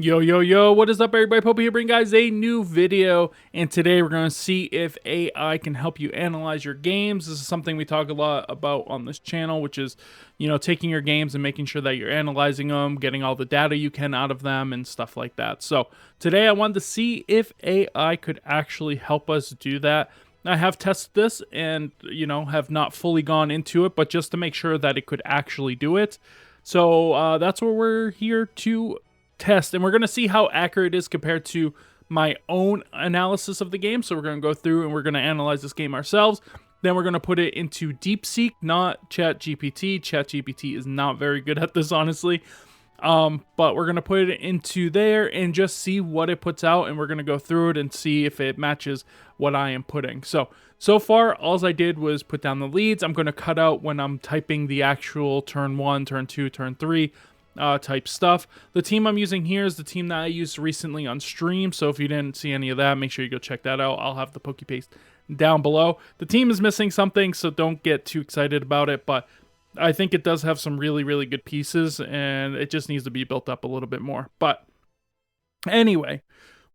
Yo, yo, yo, what is up, everybody? Pope here, bringing guys a new video, and today we're going to see if AI can help you analyze your games. This is something we talk a lot about on this channel, which is, taking your games and making sure that you're analyzing them, getting all the data you can out of them, and stuff like that. So today I wanted to see if AI could actually help us do that. I have tested this and, have not fully gone into it, but just to make sure that it could actually do it. So that's what we're here to test, and we're going to see how accurate it is compared to my own analysis of the game. So we're going to go through and we're going to analyze this game ourselves. Then we're going to put it into DeepSeek, not ChatGPT. ChatGPT is not very good at this, honestly. But we're going to put it into there and just see what it puts out, and we're going to go through it and see if it matches what I am putting. So far, all I did was put down the leads. I'm going to cut out when I'm typing the actual turn 1, turn 2, turn 3 type stuff. The team I'm using here is the team that I used recently on stream, so if you didn't see any of that, make sure you go check that out. I'll have the Poke Paste down below. The team is missing something, so don't get too excited about it, but I think it does have some really, really good pieces, and it just needs to be built up a little bit more. But anyway,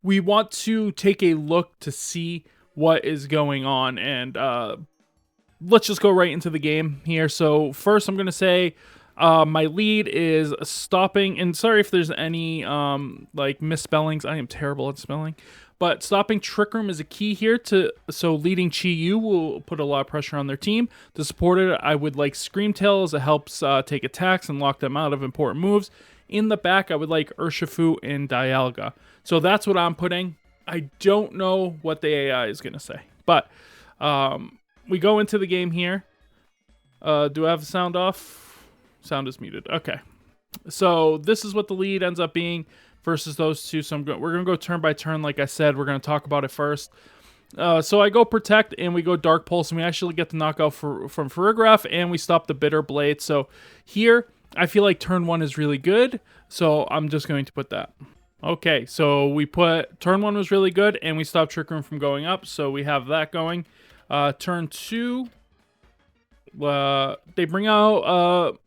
we want to take a look to see what is going on, and let's just go right into the game here. So first, I'm going to say my lead is stopping, and sorry if there's any like misspellings. I am terrible at spelling, but stopping Trick Room is a key here. So leading Chi-Yu will put a lot of pressure on their team. To support it, I would like Screamtail, as it helps take attacks and lock them out of important moves. In the back, I would like Urshifu and Dialga. So that's what I'm putting. I don't know what the AI is going to say, but we go into the game here. Do I have the sound off? Sound is muted. Okay. So this is what the lead ends up being versus those two. So we're going to go turn by turn. Like I said, we're going to talk about it first. So I go Protect, and we go Dark Pulse, and we actually get the knockout from Farigiraf, and we stop the Bitter Blade. So here, I feel like turn 1 is really good, so I'm just going to put that. Okay, so we put turn 1 was really good, and we stopped Trick Room from going up, so we have that going. Turn 2, they bring out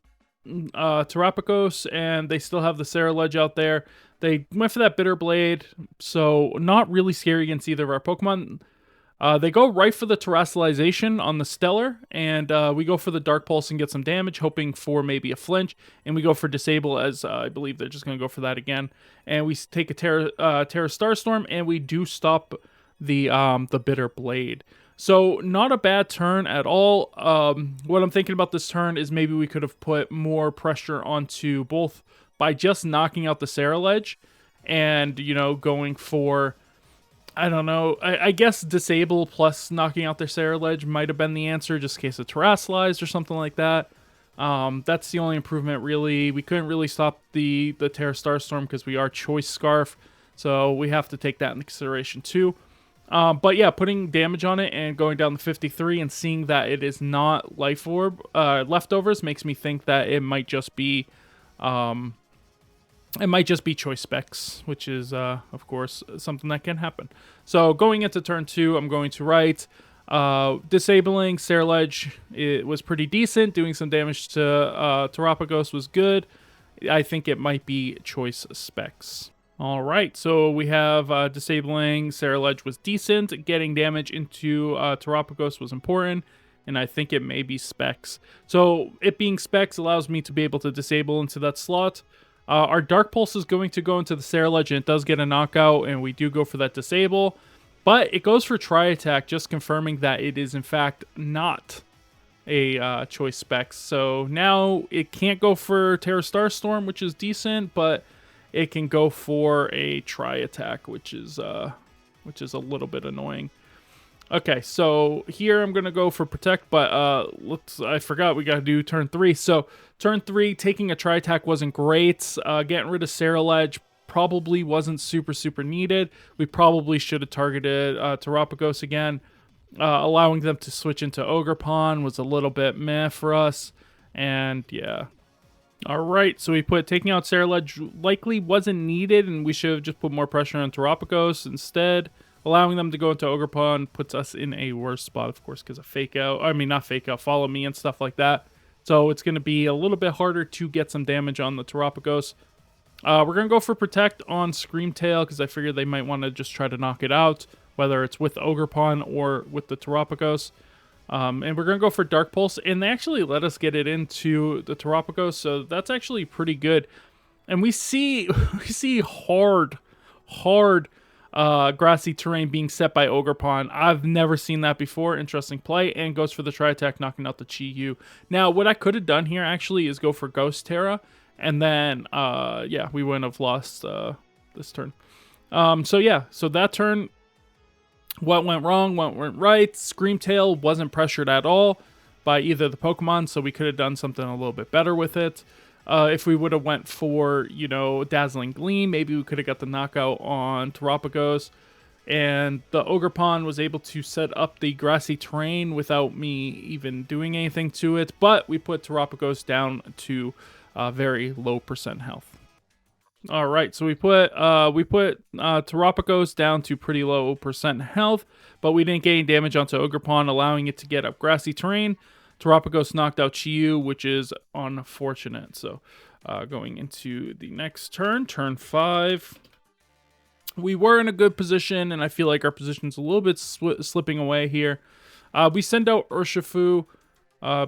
Terapagos, and they still have the Ceruledge out there. They went for that Bitter Blade, so not really scary against either of our Pokemon. They go right for the Terastallization on the Stellar, and we go for the Dark Pulse and get some damage, hoping for maybe a flinch, and we go for Disable, as I believe they're just going to go for that again. And we take a Terra Starstorm, and we do stop the Bitter Blade. So not a bad turn at all. What I'm thinking about this turn is maybe we could have put more pressure onto both by just knocking out the Ceruledge and, going for, I don't know, I guess Disable plus knocking out their Ceruledge might have been the answer, just in case of Terastallized or something like that. That's the only improvement, really. We couldn't really stop the Terra Starstorm because we are Choice Scarf, so we have to take that into consideration too. But yeah, putting damage on it and going down to 53 and seeing that it is not Life Orb leftovers makes me think that it might just be choice specs, which is of course something that can happen. So going into turn 2, I'm going to write disabling Ceruledge. It was pretty decent. Doing some damage to Terapagos was good. I think it might be choice specs. All right, so we have disabling Ceruledge was decent. Getting damage into Terapagos was important, and I think it may be specs. So it being specs allows me to be able to disable into that slot. Our Dark Pulse is going to go into the Ceruledge, and it does get a knockout, and we do go for that disable. But it goes for Tri-Attack, just confirming that it is in fact not a choice specs. So now it can't go for Terra Starstorm, which is decent, but it can go for a Tri-Attack, which is a little bit annoying. Okay, so here I'm gonna go for Protect, but I forgot we gotta do turn 3. So turn 3, taking a Tri-Attack wasn't great. Getting rid of Ceruledge probably wasn't super needed. We probably should have targeted Terapagos again. Allowing them to switch into Ogerpon was a little bit meh for us, and yeah. Alright, so we put taking out Ceruledge likely wasn't needed, and we should have just put more pressure on Terapagos instead. Allowing them to go into Ogerpon puts us in a worse spot, of course, because of Fake Out. I mean, not Fake Out, Follow Me and stuff like that. So it's going to be a little bit harder to get some damage on the Terapagos. We're going to go for Protect on Screamtail because I figured they might want to just try to knock it out, whether it's with Ogerpon or with the Terapagos. And we're going to go for Dark Pulse, and they actually let us get it into the Terapagos, so that's actually pretty good. And we see hard grassy terrain being set by Ogerpon. I've never seen that before. Interesting play, and goes for the Tri-Attack, knocking out the Chi-Yu. Now, what I could have done here actually is go for Ghost Terra, and then, yeah, we wouldn't have lost this turn. So yeah, so that turn, what went wrong, what went right. Screamtail wasn't pressured at all by either the Pokemon, so we could have done something a little bit better with it. If we would have went for, you know, Dazzling Gleam, maybe we could have got the knockout on Terapagos. And the Ogerpon was able to set up the grassy terrain without me even doing anything to it. But we put Terapagos down to very low percent health. All right, so we put Terapagos down to pretty low percent health, but we didn't gain damage onto Ogerpon, allowing it to get up grassy terrain. Terapagos knocked out Chi-Yu, which is unfortunate. So going into the next turn, turn 5, we were in a good position, and I feel like our position's a little bit slipping away here. We send out Urshifu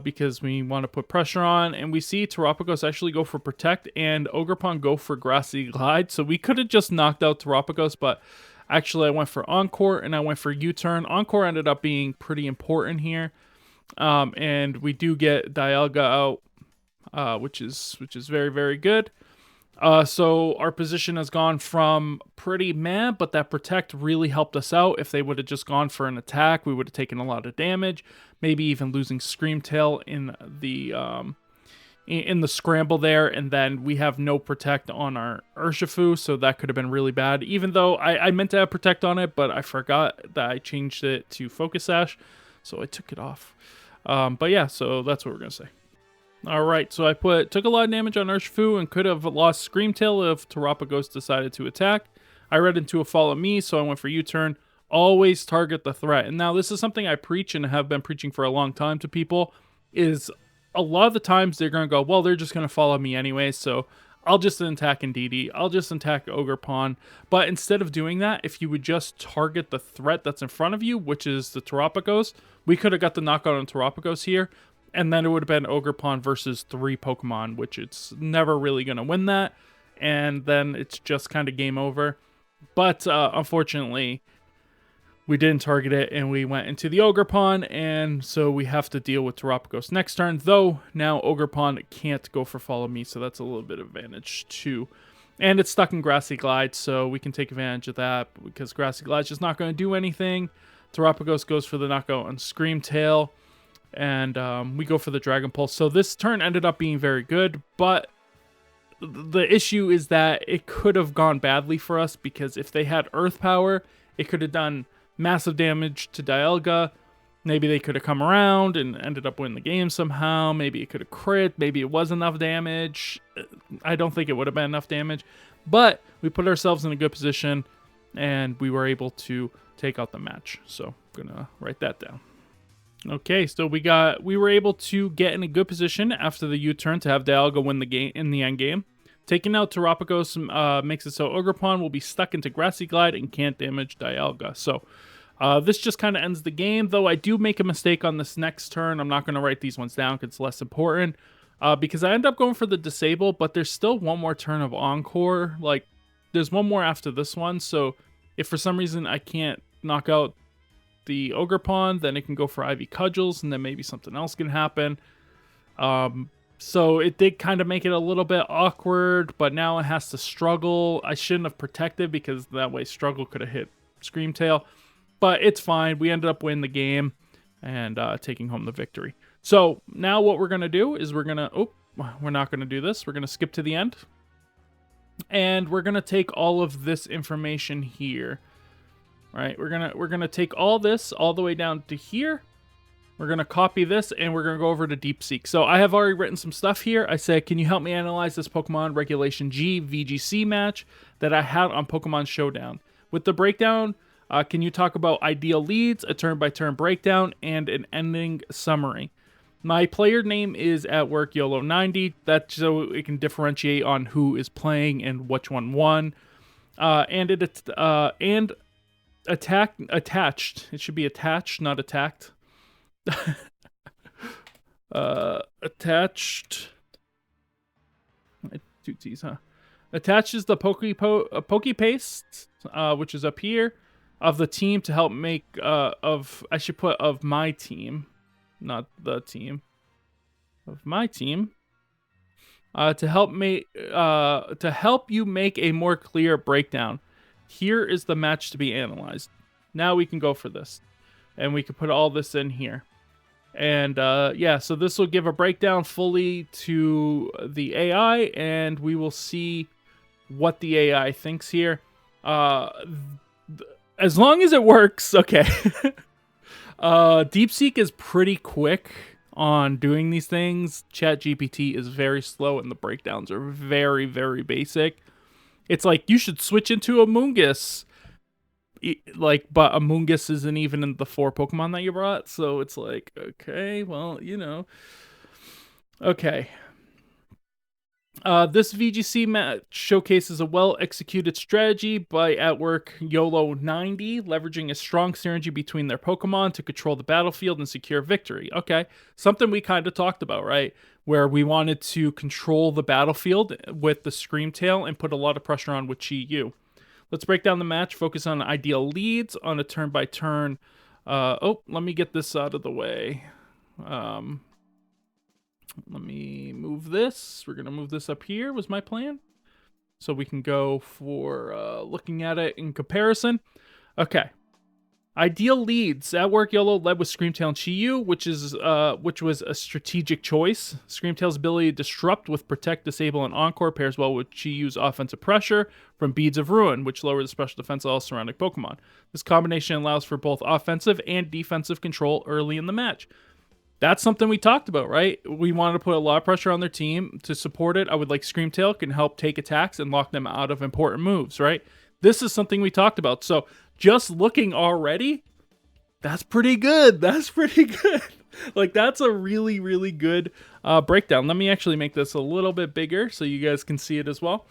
because we want to put pressure on, and we see Terapagos actually go for Protect and Ogerpon go for Grassy Glide. So we could have just knocked out Terapagos, but actually I went for Encore and I went for U-Turn. Encore ended up being pretty important here. And we do get Dialga out, which is very, very good. So our position has gone from pretty meh, but that Protect really helped us out. If they would have just gone for an attack, we would have taken a lot of damage, maybe even losing Screamtail in the scramble there, and then we have no Protect on our Urshifu, so that could have been really bad. Even though I meant to have Protect on it, but I forgot that I changed it to Focus Sash, so I took it off. But yeah, so that's what we're gonna say. All right, so I took a lot of damage on Urshifu and could have lost Screamtail if Terapagos decided to attack. I read into a Follow Me, so I went for U-Turn. Always target the threat. And now this is something I preach and have been preaching for a long time to people, is a lot of the times they're going to go, well, they're just going to follow me anyway, so I'll just attack Indeedee. I'll just attack Ogerpon. But instead of doing that, if you would just target the threat that's in front of you, which is the Terapagos, we could have got the knockout on Terapagos here, and then it would have been Ogerpon versus 3 Pokemon, which it's never really going to win that, and then it's just kind of game over. But unfortunately, we didn't target it, and we went into the Ogerpon, and so we have to deal with Terapagos next turn, though now Ogerpon can't go for Follow Me, so that's a little bit of advantage too. And it's stuck in Grassy Glide, so we can take advantage of that, because Grassy Glide's just not going to do anything. Terapagos goes for the knockout on Screamtail, and we go for the Dragon Pulse. So this turn ended up being very good, but the issue is that it could have gone badly for us, because if they had Earth Power, it could have done massive damage to Dialga. Maybe they could have come around and ended up winning the game somehow. Maybe it could have crit. Maybe it was enough damage. I don't think it would have been enough damage, but we put ourselves in a good position, and we were able to take out the match. So I'm gonna write that down. Okay, so we were able to get in a good position after the U-turn to have Dialga win the game in the end game. Taking out Terapagos makes it so Ogerpon will be stuck into Grassy Glide and can't damage Dialga. So this just kind of ends the game, though I do make a mistake on this next turn. I'm not going to write these ones down because it's less important, because I end up going for the Disable, but there's still one more turn of Encore. Like, there's one more after this one, so if for some reason I can't knock out the Ogerpon, then it can go for Ivy Cudgels, and then maybe something else can happen. So it did kind of make it a little bit awkward, but now it has to struggle. I shouldn't have protected, because that way struggle could have hit Screamtail. But it's fine. We ended up winning the game and taking home the victory. So now what we're going to do is we're not going to do this. We're going to skip to the end. And we're going to take all of this information here. All right, we're going to take all this all the way down to here. We're going to copy this, and we're going to go over to Deep Seek. So I have already written some stuff here. I said, can you help me analyze this Pokemon Regulation G VGC match that I had on Pokemon Showdown? With the breakdown, can you talk about ideal leads, a turn-by-turn breakdown, and an ending summary? My player name is at work YOLO90. That's so it can differentiate on who is playing and which one won. And attached. It should be attached, not attacked. Attached. Two T's, huh? Attached is the Poke Paste, which is up here, of the team to help make I should put of my team, not the team. Of my team. To help you make a more clear breakdown. Here is the match to be analyzed. Now we can go for this. And we can put all this in here. And yeah, so this will give a breakdown fully to the AI, and we will see what the AI thinks here. As long as it works, okay. DeepSeek is pretty quick on doing these things. ChatGPT is very slow, and the breakdowns are very, very basic. It's like, you should switch into Amoonguss. But Amoonguss isn't even in the 4 Pokemon that you brought, so it's like, okay, well, you know. Okay. This VGC match showcases a well-executed strategy by At Work YOLO90, leveraging a strong synergy between their Pokemon to control the battlefield and secure victory. Okay, something we kind of talked about, right? Where we wanted to control the battlefield with the Screamtail and put a lot of pressure on with Chi-Yu. Let's break down the match, focus on ideal leads on a turn-by-turn. Let me get this out of the way. Let me move this. We're going to move this up here, was my plan. So we can go for looking at it in comparison. Okay. Ideal leads. At Work YOLO led with Screamtail and Chi-Yu, which was a strategic choice. Screamtail's ability to disrupt with Protect, Disable, and Encore pairs well with Chi-Yu's offensive pressure from Beads of Ruin, which lower the special defense of all surrounding Pokemon. This combination allows for both offensive and defensive control early in the match. That's something we talked about, right? We wanted to put a lot of pressure on their team to support it. I would like Screamtail can help take attacks and lock them out of important moves, right? This is something we talked about. So just looking already, that's pretty good. That's pretty good. Like, that's a really, really good breakdown. Let me actually make this a little bit bigger so you guys can see it as well,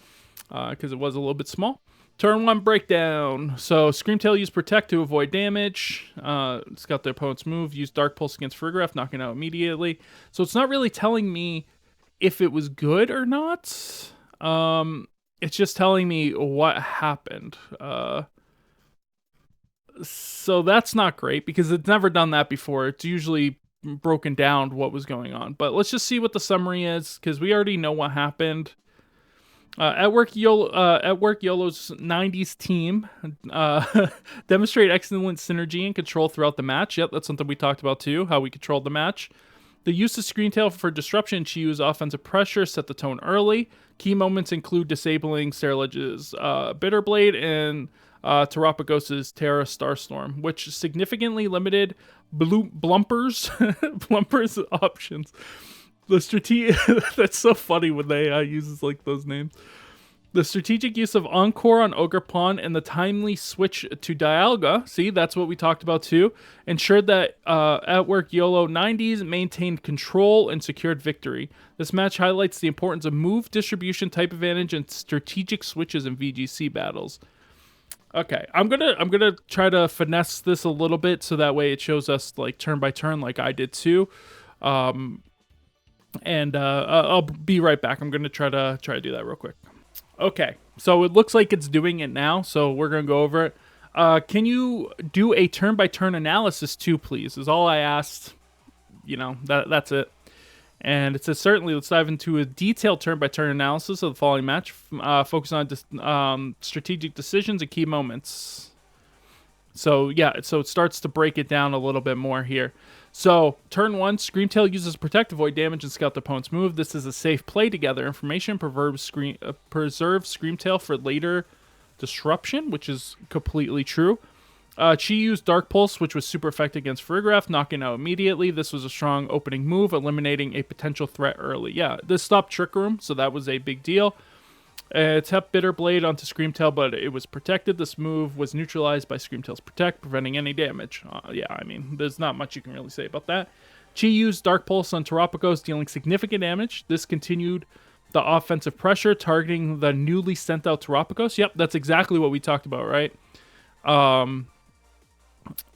because it was a little bit small. Turn 1 breakdown. So Screamtail used Protect to avoid damage. Scout their opponent's move. Use Dark Pulse against Farigiraf, knocking out immediately. So it's not really telling me if it was good or not. It's just telling me what happened. So that's not great because it's never done that before. It's usually broken down what was going on. But let's just see what the summary is, because we already know what happened. At Work YOLO's 90s team demonstrate excellent synergy and control throughout the match. Yep, that's something we talked about too, how we controlled the match. The use of Screamtail for disruption and Chi-Yu's offensive pressure set the tone early. Key moments include disabling Sterilidge's Bitter Blade and Terapagos' Terra Starstorm, which significantly limited Blumper's options. The that's so funny when they uses like those names. The strategic use of Encore on Ogerpon and the timely switch to Dialga, see, that's what we talked about too, ensured that At Work YOLO 90s maintained control and secured victory. This match highlights the importance of move distribution, type advantage, and strategic switches in VGC battles. Okay, I'm gonna try to finesse this a little bit so that way it shows us like turn by turn, like I did too. And I'll be right back. I'm gonna try to do that real quick. Okay, so it looks like it's doing it now, so we're gonna go over it. Can you do a turn-by-turn analysis too, please? Is all I asked. You know, that's it. And it says, certainly, let's dive into a detailed turn-by-turn analysis of the following match. Focus on strategic decisions and key moments. So, yeah, so it starts to break it down a little bit more here. So, turn 1, Screamtail uses Protect to avoid damage and scout the opponent's move. This is a safe play to gather information, preserve Screamtail for later disruption, which is completely true. Chi used Dark Pulse, which was super effective against Farigiraf, knocking out immediately. This was a strong opening move, eliminating a potential threat early. Yeah, this stopped Trick Room, so that was a big deal. Tapped Bitter Blade onto Screamtail, but it was protected. This move was neutralized by Screamtail's Protect, preventing any damage. Yeah, I mean, there's not much you can really say about that. Chi used Dark Pulse on Terapagos, dealing significant damage. This continued the offensive pressure, targeting the newly sent out Terapagos. Yep, that's exactly what we talked about, right?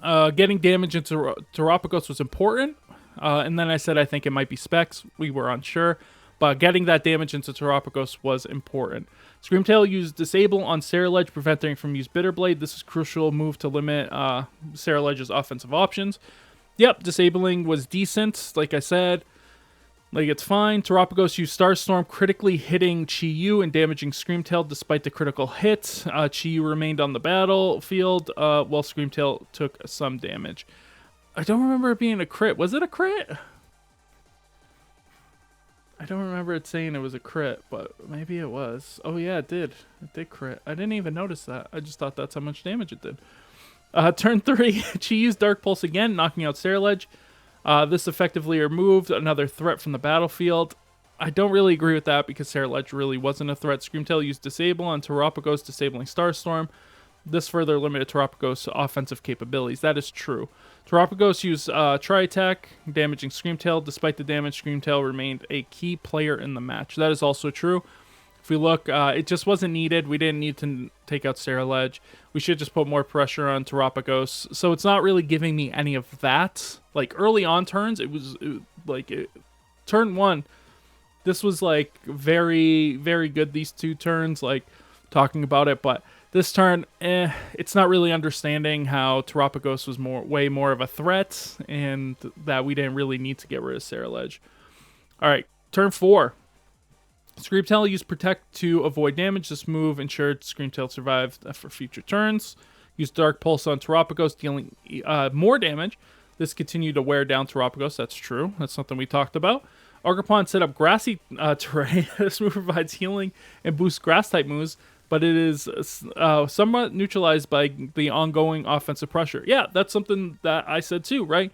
Getting damage into Terapagos was important. And then I said I think it might be specs. We were unsure. But getting that damage into Terapagos was important. Screamtail used Disable on Saraledge, preventing from use Bitterblade. This is a crucial move to limit Saraledge's offensive options. Yep, disabling was decent, like I said. Like, it's fine. Terapagos used Starstorm, critically hitting Chi-Yu and damaging Screamtail despite the critical hit. Chi-Yu remained on the battlefield while Screamtail took some damage. I don't remember it being a crit. Was it a crit? I don't remember it saying it was a crit, but maybe it was. Oh yeah, it did. It did crit. I didn't even notice that. I just thought that's how much damage it did. Turn 3, Chi used Dark Pulse again, knocking out Saraledge. This effectively removed another threat from the battlefield. I don't really agree with that because Saraledge really wasn't a threat. Screamtail used Disable on Terapagos, disabling Starstorm. This further limited Terapagos' offensive capabilities. That is true. Terapagos used Tri-Attack, damaging Screamtail. Despite the damage, Screamtail remained a key player in the match. That is also true. If we look, it just wasn't needed. We didn't need to take out Saraledge. We should just put more pressure on Terapagos. So it's not really giving me any of that. Like, early on turns, turn 1, this was, like, very, very good, these 2 turns, like, talking about it. But this turn, it's not really understanding how Terapagos was way more of a threat, and that we didn't really need to get rid of Saraledge. All right, turn 4. Screamtail used Protect to avoid damage. This move ensured Screamtail survived for future turns. Used Dark Pulse on Terapagos, dealing more damage. This continued to wear down Terapagos. That's true. That's something we talked about. Ogerpon set up grassy terrain. This move provides healing and boosts grass-type moves, but it is somewhat neutralized by the ongoing offensive pressure. Yeah, that's something that I said too, right?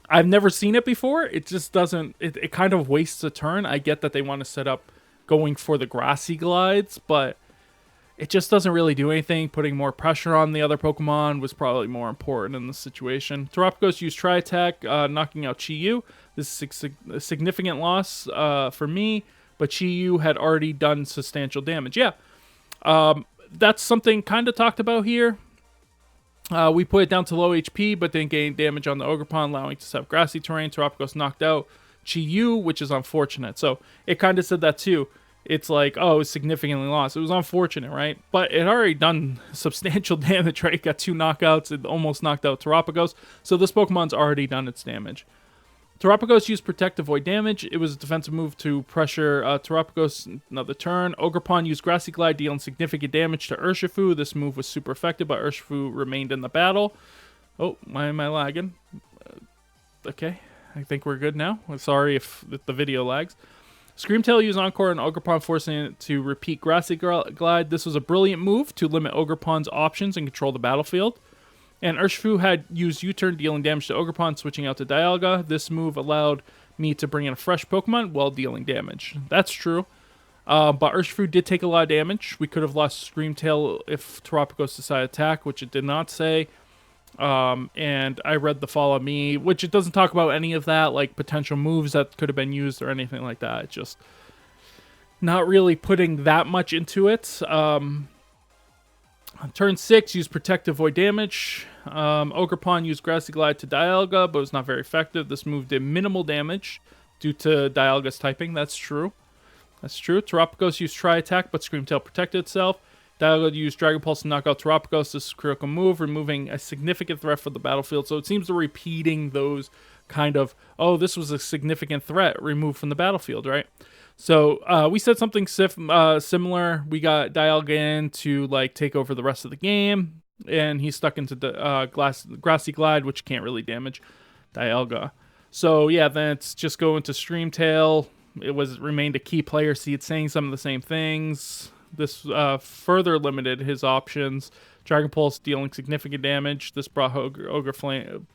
I've never seen it before. It just doesn't... It kind of wastes a turn. I get that they want to set up going for the grassy glides, but it just doesn't really do anything. Putting more pressure on the other Pokemon was probably more important in this situation. Terapagos used Tri-Attack, knocking out Chi-Yu. This is a significant loss for me, but Chi-Yu had already done substantial damage. Yeah, that's something kind of talked about here. We put it down to low HP, but didn't gain damage on the Ogerpon, allowing it to set up grassy terrain. Terapagos knocked out Chi-Yu, which is unfortunate. So it kind of said that too. It's like, oh, it's significantly lost. It was unfortunate, right? But it already done substantial damage, right? It got 2 knockouts. It almost knocked out Terapagos. So this Pokemon's already done its damage. Terapagos used Protect to avoid damage. It was a defensive move to pressure Terapagos another turn. Ogerpon used Grassy Glide, dealing significant damage to Urshifu. This move was super effective, but Urshifu remained in the battle. Oh, why am I lagging? Okay, I think we're good now. I'm sorry if the video lags. Screamtail used Encore on Ogerpon, forcing it to repeat Grassy Glide. This was a brilliant move to limit Ogerpon's options and control the battlefield. And Urshifu had used U-Turn, dealing damage to Ogerpon, switching out to Dialga. This move allowed me to bring in a fresh Pokemon while dealing damage. That's true. But Urshifu did take a lot of damage. We could have lost Screamtail if Terapagos decided to attack, which it did not say. And I read the Follow Me, which it doesn't talk about any of that, like potential moves that could have been used or anything like that. It's just not really putting that much into it. On turn 6, use Protect to avoid damage. Ogerpon used Grassy Glide to Dialga, but it was not very effective. This move did minimal damage due to Dialga's typing. That's true. That's true. Terapagos used Tri-Attack, but Screamtail protected itself. Dialga used Dragon Pulse to knock out Terapagos. This is a critical move, removing a significant threat from the battlefield. So it seems to repeating those kind of, oh, this was a significant threat removed from the battlefield, right? So we said something similar. We got Dialga in to like take over the rest of the game, and he's stuck into the Grassy Glide, which can't really damage Dialga. So yeah, then it's just going to Screamtail. It remained a key player. See, it's saying some of the same things. This further limited his options. Dragon Pulse dealing significant damage. This brought Ogerpon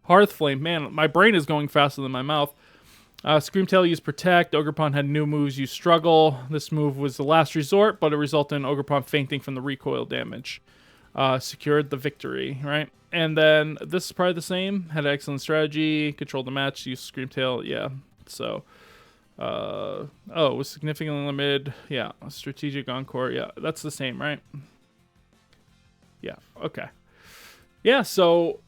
Hearthflame. Man, my brain is going faster than my mouth. Screamtail used Protect. Ogerpon had new moves, used Struggle. This move was the last resort, but it resulted in Ogerpon fainting from the recoil damage. secured the victory, right? And then this is probably the same. Had excellent strategy, controlled the match, used Screamtail, yeah. So, oh, it was significantly limited, yeah. Strategic encore, yeah. That's the same, right? Yeah, okay. Yeah, so,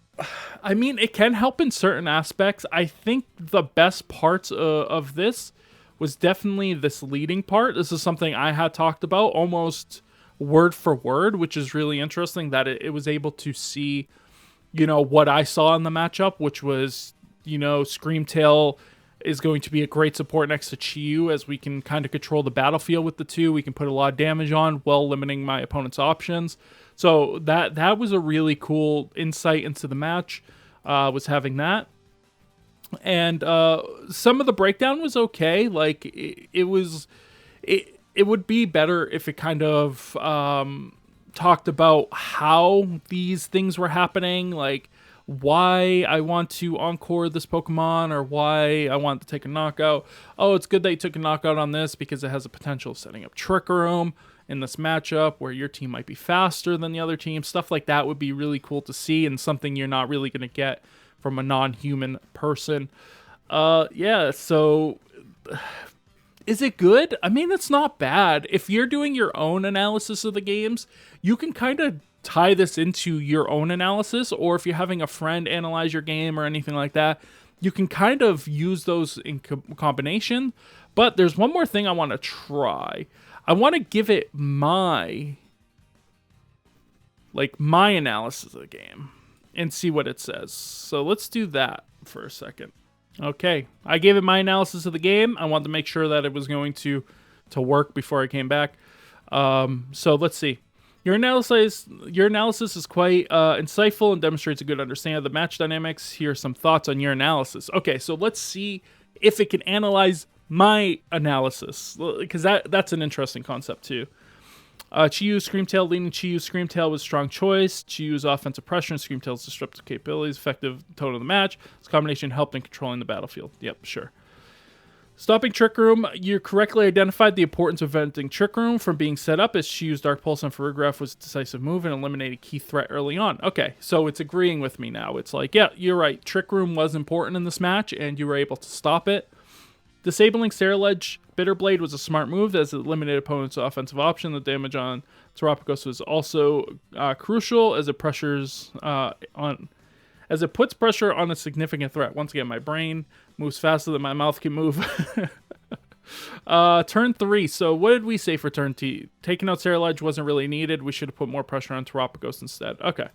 I mean, it can help in certain aspects. I think the best parts of this was definitely this leading part. This is something I had talked about almost word for word, which is really interesting that it was able to see, you know, what I saw in the matchup, which was, you know, Screamtail is going to be a great support next to Chi-Yu, as we can kind of control the battlefield with the two. We can put a lot of damage on while limiting my opponent's options. So that was a really cool insight into the match, was having that. And some of the breakdown was okay. Like, it would be better if it kind of talked about how these things were happening, like why I want to encore this Pokemon or why I want to take a knockout. Oh, it's good that you took a knockout on this because it has a potential of setting up Trick Room in this matchup where your team might be faster than the other team. Stuff like that would be really cool to see, and something you're not really going to get from a non-human person. Yeah, so is it good? I mean, it's not bad. If you're doing your own analysis of the games, you can kind of tie this into your own analysis, or if you're having a friend analyze your game or anything like that, you can kind of use those in combination. But there's one more thing I want to try. I want to give it my analysis of the game and see what it says. So let's do that for a second. Okay, I gave it my analysis of the game. I wanted to make sure that it was going to work before I came back. So let's see. Your analysis is quite insightful and demonstrates a good understanding of the match dynamics. Here are some thoughts on your analysis. Okay, so let's see if it can analyze my analysis, because that's an interesting concept too. Chi-Yu, Screamtail, leading Chi-Yu, Screamtail was a strong choice. Chi-Yu's offensive pressure and Screamtail's disruptive capabilities, effective tone of the match. This combination helped in controlling the battlefield. Yep, sure. Stopping Trick Room, you correctly identified the importance of preventing Trick Room from being set up, as Chi-Yu's Dark Pulse on Farigiraf was a decisive move and eliminated a key threat early on. Okay, so it's agreeing with me now. It's like, yeah, you're right. Trick Room was important in this match, and you were able to stop it. Disabling Ceruledge Bitterblade was a smart move as it eliminated opponent's offensive option. The damage on Terapagos was also crucial as it puts pressure on a significant threat. Once again, my brain moves faster than my mouth can move. Turn 3. So what did we say for turn T? Taking out Ceruledge wasn't really needed. We should have put more pressure on Terapagos instead. Okay.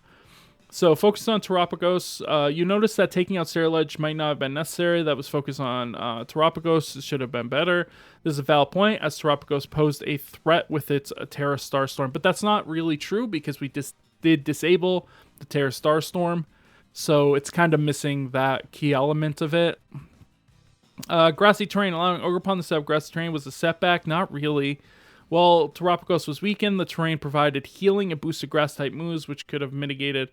So focused on Terapagos. You notice that taking out Ceruledge might not have been necessary. That was focused on Terapagos. It should have been better. This is a valid point, as Terapagos posed a threat with its Terra Starstorm. But that's not really true, because we did disable the Terra Starstorm. So it's kind of missing that key element of it. Grassy terrain. Allowing Ogerpon to set up grassy terrain was a setback. Not really. While Terapagos was weakened, the terrain provided healing and boosted grass-type moves, which could have mitigated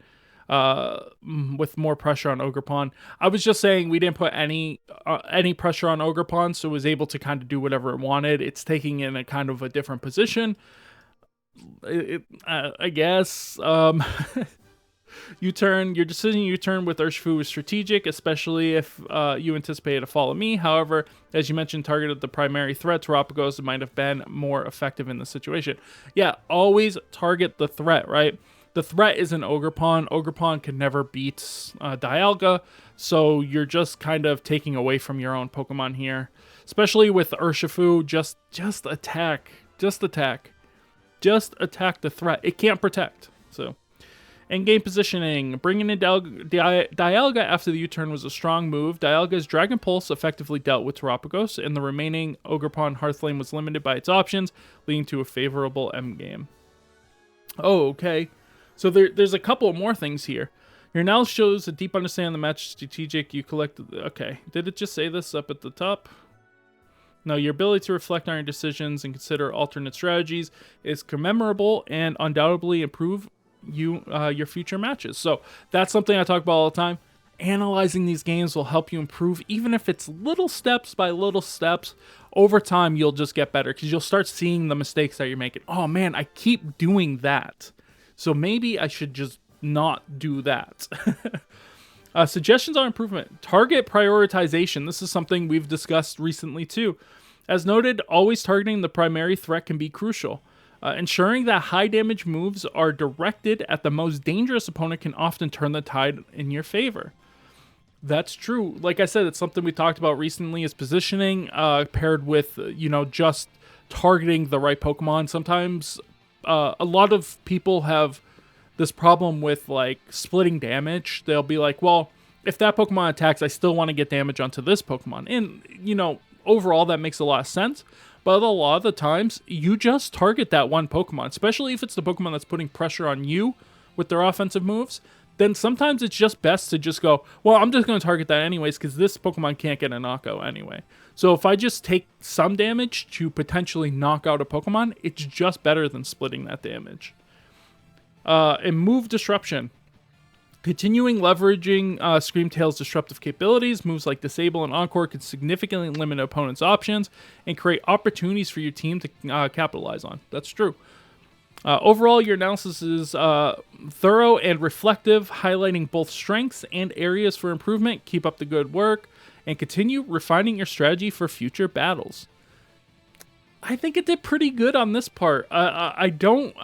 with more pressure on Ogerpon. I was just saying we didn't put any pressure on Ogerpon, so it was able to kind of do whatever it wanted. It's taking in a kind of a different position. I guess. Your decision U-turn with Urshifu was strategic, especially if you anticipated a follow me. However, as you mentioned, targeted the primary threat, Terapagos might have been more effective in the situation. Yeah, always target the threat, right? The threat is an Ogerpon. Ogerpon can never beat Dialga, so you're just kind of taking away from your own Pokemon here. Especially with Urshifu, just attack. Just attack. Just attack the threat. It can't protect, so... Endgame positioning. Bringing in Dialga after the U-turn was a strong move. Dialga's Dragon Pulse effectively dealt with Terapagos, and the remaining Ogerpon Hearthlane was limited by its options, leading to a favorable endgame. Oh, okay. So there's a couple more things here. Your analysis shows a deep understanding of the match strategic. You collected... Okay. Did it just say this up at the top? No, your ability to reflect on your decisions and consider alternate strategies is commemorable and undoubtedly improve your future matches. So that's something I talk about all the time. Analyzing these games will help you improve, even if it's little steps by little steps. Over time, you'll just get better because you'll start seeing the mistakes that you're making. Oh man, I keep doing that. So maybe I should just not do that. Suggestions on improvement. Target prioritization. This is something we've discussed recently too. As noted, always targeting the primary threat can be crucial. Ensuring that high damage moves are directed at the most dangerous opponent can often turn the tide in your favor. That's true. Like I said, it's something we talked about recently, is positioning paired with, just targeting the right Pokemon. Sometimes a lot of people have this problem with like splitting damage. They'll be like, well, if that Pokemon attacks, I still want to get damage onto this Pokemon. And, overall, that makes a lot of sense. But a lot of the times, you just target that one Pokemon, especially if it's the Pokemon that's putting pressure on you with their offensive moves. Then sometimes it's just best to just go, well, I'm just going to target that anyways because this Pokemon can't get a knockout anyway. So if I just take some damage to potentially knock out a Pokemon, it's just better than splitting that damage. And move disruption. Continuing leveraging Screamtail's disruptive capabilities, moves like Disable and Encore can significantly limit opponents' options and create opportunities for your team to capitalize on. That's true. Overall, your analysis is thorough and reflective, highlighting both strengths and areas for improvement. Keep up the good work, and continue refining your strategy for future battles. I think it did pretty good on this part. I don't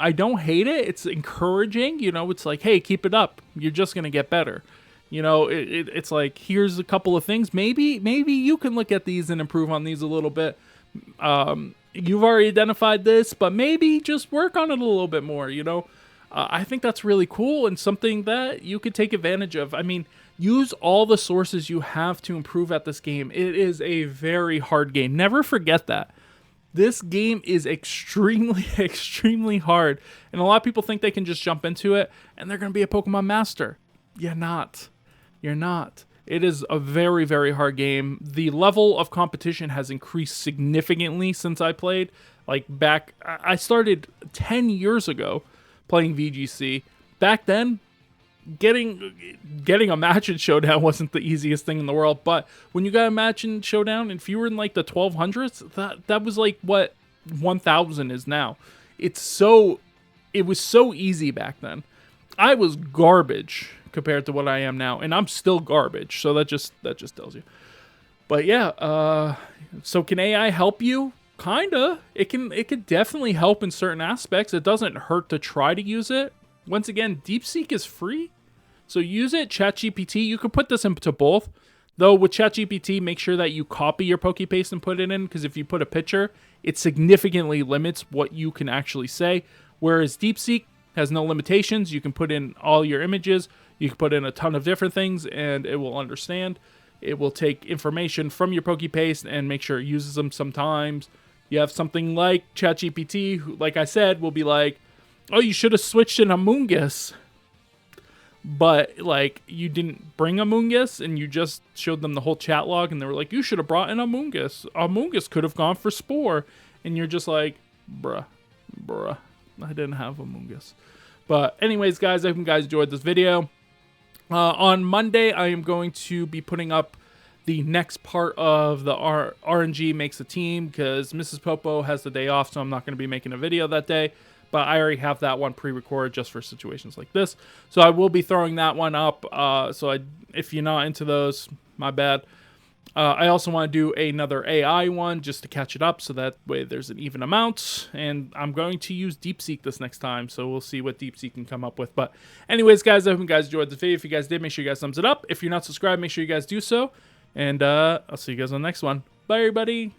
hate it. It's encouraging. It's like, hey, keep it up. You're just gonna get better. It's like, here's a couple of things. Maybe you can look at these and improve on these a little bit. You've already identified this, but maybe just work on it a little bit more. I think that's really cool and something that you could take advantage of. I mean, use all the sources you have to improve at this game. It is a very hard game. Never forget that. This game is extremely, extremely hard. And a lot of people think they can just jump into it and they're going to be a Pokemon master. You're not. You're not. It is a very, very hard game. The level of competition has increased significantly since I played. Like I started 10 years ago playing VGC. Back then, getting a match in Showdown wasn't the easiest thing in the world, but when you got a match in Showdown, if you were in like the 1200s, that was like what 1000 is now. It was so easy back then. I was garbage compared to what I am now, and I'm still garbage, so that just tells you. But yeah, so can AI help you? Kinda. It could definitely help in certain aspects. It doesn't hurt to try to use it. Once again, DeepSeek is free, so use it. ChatGPT, you could put this into both. Though with ChatGPT, make sure that you copy your PokePaste and put it in, because if you put a picture, it significantly limits what you can actually say. Whereas DeepSeek has no limitations. You can put in all your images. You can put in a ton of different things, and it will understand. It will take information from your PokePaste and make sure it uses them sometimes. You have something like ChatGPT, who, like I said, will be like, oh, you should have switched in Amoonguss. But, like, you didn't bring Amoonguss, and you just showed them the whole chat log, and they were like, you should have brought in Amoonguss. Amoonguss could have gone for Spore. And you're just like, bruh, I didn't have Amoonguss. But anyways, guys, I hope you guys enjoyed this video. On Monday, I am going to be putting up the next part of the RNG makes a team, because Mrs. Popo has the day off, so I'm not going to be making a video that day. But I already have that one pre-recorded just for situations like this. So I will be throwing that one up. If you're not into those, my bad. I also want to do another AI one just to catch it up, so that way there's an even amount. And I'm going to use DeepSeek this next time, so we'll see what DeepSeek can come up with. But anyways, guys, I hope you guys enjoyed this video. If you guys did, make sure you guys thumbs it up. If you're not subscribed, make sure you guys do so. And I'll see you guys on the next one. Bye, everybody.